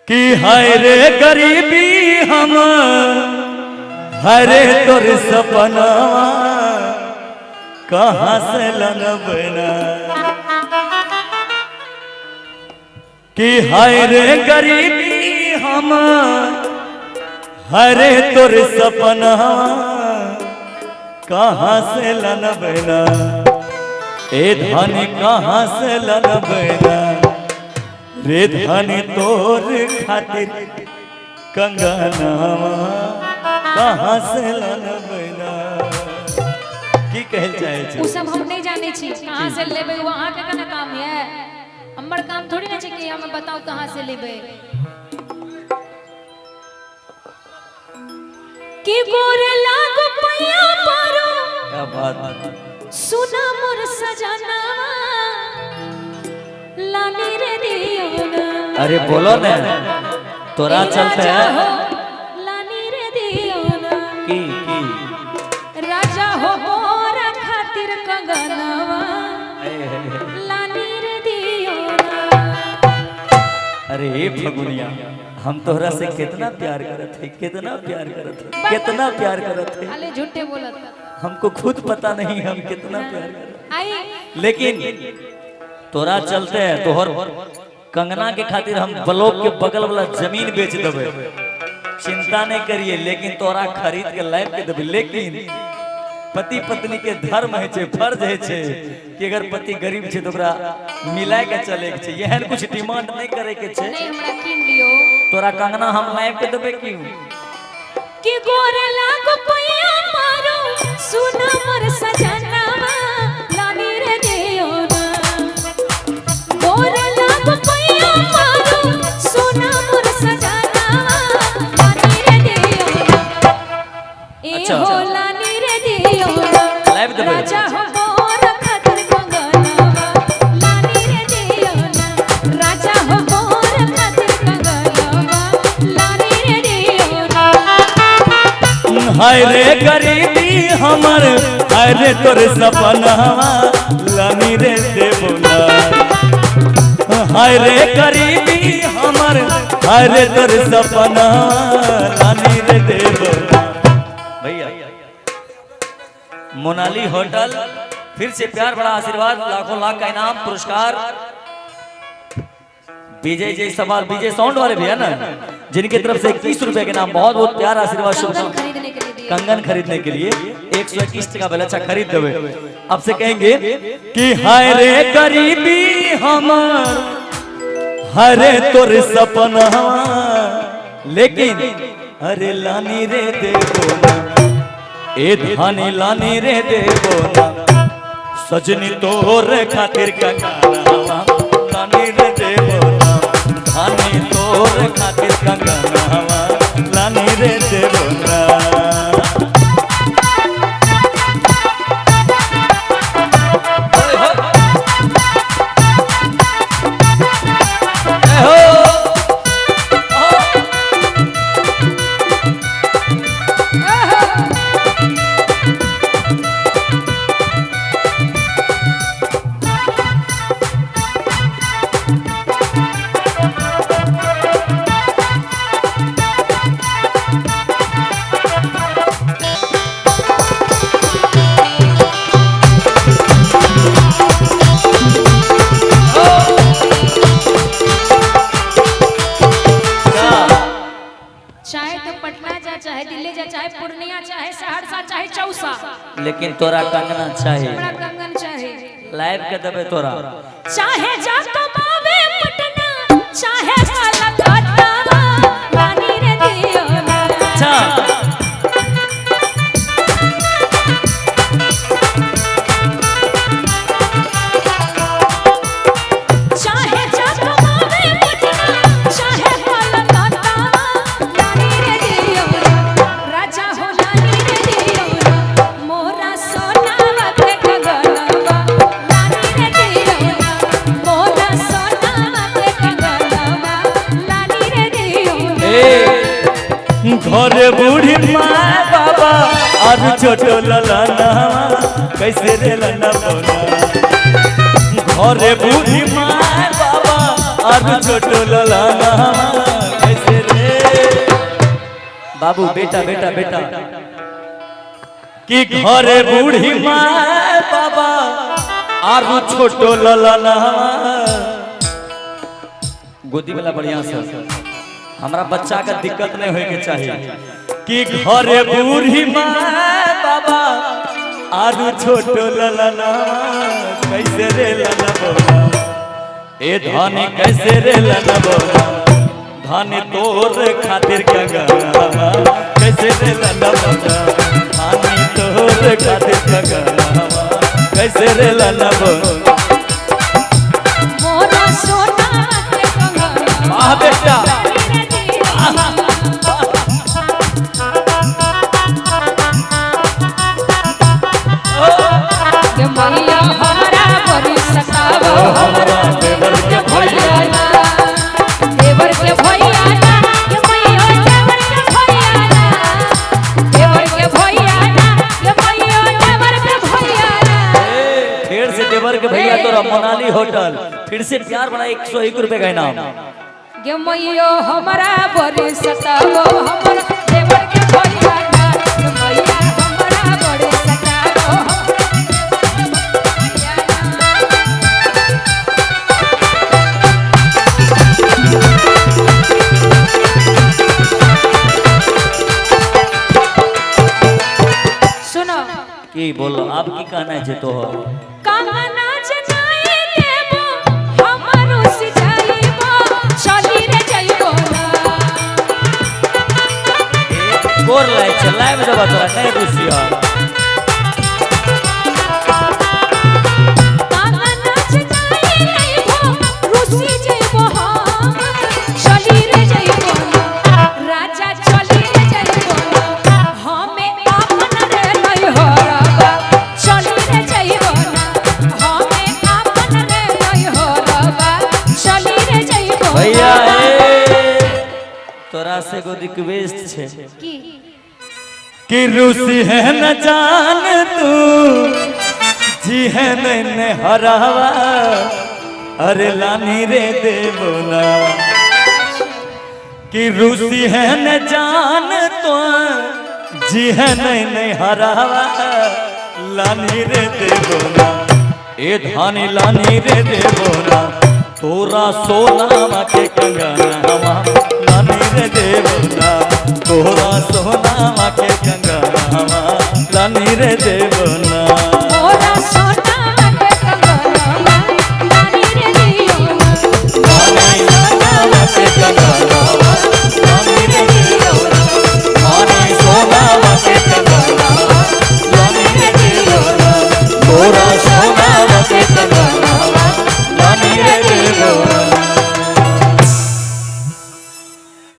कि हाय रे गरीबी हम हरे तोर सपना कहाँ से लगबना कि हाय रे गरीबी हम हरे तोर सपना कहाँ से लगबना ए धन कहाँ से लगबना रे धन तोर खातिर कंगनवा कहाँ से लगबना की कहल चाहे छै उ सब हम नहीं जाने छी कहां से लेबे वहां के कना काम है हमर काम थोड़ी ना छै कि हमें बताओ कहां से लेबे की गोरे लागो पैया पारो क्या बात सुना मोर सजना लानी रे दियो ना अरे बोलो ना तोरा चलते है लानी रे दियो ना की राजा हो मोर खातिर कंगनवा लानी रे दियो ना अरे फगुनिया हम तोहरा से कितना प्यार करत है कितना प्यार करत है अले झूठे बोलत हमको खुद पता नहीं हम कितना प्यार करत आई लेकिन तोरा चलते है तोहर कंगना के खातिर हम ब्लॉक के बगल वाला जमीन बेच देबे चिंता नहीं करिए लेकिन तोरा खरीद के लाइफ के देबे लेकिन पति पत्नी के धर्म है छे फर्ज है छे कि अगर पति गरीब छे तो ओकरा मिलाय के चले के छे यहन कुछ डिमांड नहीं करे के छे नहीं हमरा कीन लियो तोरा कंगना हम लाइफ के देबे क्यों कि गोरे लागो पैया मारो सुना मोर सजनावा लानी रे दियो ना गोरे लागो पैया मारो सुना मोर सजनावा लानी रे दियो ना ए हो लानी रे दियो ना लाइव देबे राजा हो मोर खातिर कंगनवा लानी रे दियो ना राजा हो मोर खातिर कंगनवा लानी रे दियो ना हाय रे गरीबी हमर हाय रे तोर सपना लानी रे देबोला हाय रे गरीबी हमर हाय रे तोर सपना लानी रे देबोला भैया मोनाली होटल फिर से प्यार बड़ा आशीर्वाद लाखों लाख का इनाम पुरस्कार विजय जय सवाल विजय साउंड वाले भी है ना जिनकी तरफ से 21 रुपए के नाम बहुत बहुत प्यार आशीर्वाद शुभ खरीदने के लिए कंगन खरीदने के लिए 121 का बलच्छा खरीद देवे अब से कहेंगे कि हाय रे गरीबी हमर हरे तोर सपना लेकिन अरे लानी रे देबो ना ए धानी लानी रे देबो ना सजनी तोर खातिर कंगनवा लानी रे देबो ना धानी तोर खातिर कंगनवा लानी रे देबो ना चाहे दिल्ली जा चाहे पूर्णिया चाहे सहरसा चाहे चौसा लेकिन तोरा कंगना चाहिए हमरा कंगन चाहे लाइव के देबे तोरा चाहे जा कमावे पटना चाहे कलकत्ता लानी रे दियो ना अच्छा चाहे जा कमावे पटना चाहे कलकत्ता लानी रे दियो ना राजा हो लानी रे दियो ना मोरा सोनावा के कंगनवा लानी रे दियो ना मोरा सोनावा के कंगनवा लानी रे दियो ना घरे बूढ़ी माँ बाबा और छोटो ललाना कैसे रे लना बोला घरे बूढ़ी माँ बाबा और छोटो ललाना बाबू बेटा बेटा बेटा कि घरे बूढ़ी माँ बाबा आरु छोटो ललना गोदी वाला बढ़िया से हमारा बच्चा का दिक्कत नहीं होए के चाहिए कि घरे बूढ़ी माँ बाबा आरु छोटो ललना कैसे रे ललना बोला ए धानी कैसे रे ललना बोला धानी तोर खातिर कंगना कैसे रे ललना बोला धानी तोर खातिर कंगना कैसे रे ललना बोला मोरा सोना के कंगना वाह बेटा के मैया हमारा बड़ी सतावा हमारा देवर के भैया ना देवर के भैया ना के मैया देवर के भैया ना देवर के भैया ना के मैया देवर के भैया ना फिर से देवर के भैया तो मोनाली होटल फिर से प्यार बड़ा 101 रुपए का इनाम के मैया हमारा बड़ी सतावा हमारा देवर के भैया ना के मैया हमारा बड़ी सतावा की बोलो आप की कहना है जे तो हो कामना जनाई देबो हमरो सिजाइबो चली रे जाइबो ना गोर लाई चलाए में दबा तोरा नहीं रुसिया कामना जनाई देबो रुसी जाइबो हम चली रे जाइबो ना राजा चली रे जाइबो ना हमें अपन रे नहीं हरबा चली रे जाइबो ना हमें अपन रे नहीं हरबा चली रे जाइबो भैया तोरा से को रिक्वेस्ट छे की कि रूसी है न जान तू जी है मैंने हरावा अरे लानी रे देवो ना कि रूसी है न जान तो जी है नहीं हरावा लानी रे देवो ना ए धानी लानी रे देवो ना तोरा सोना के कंगना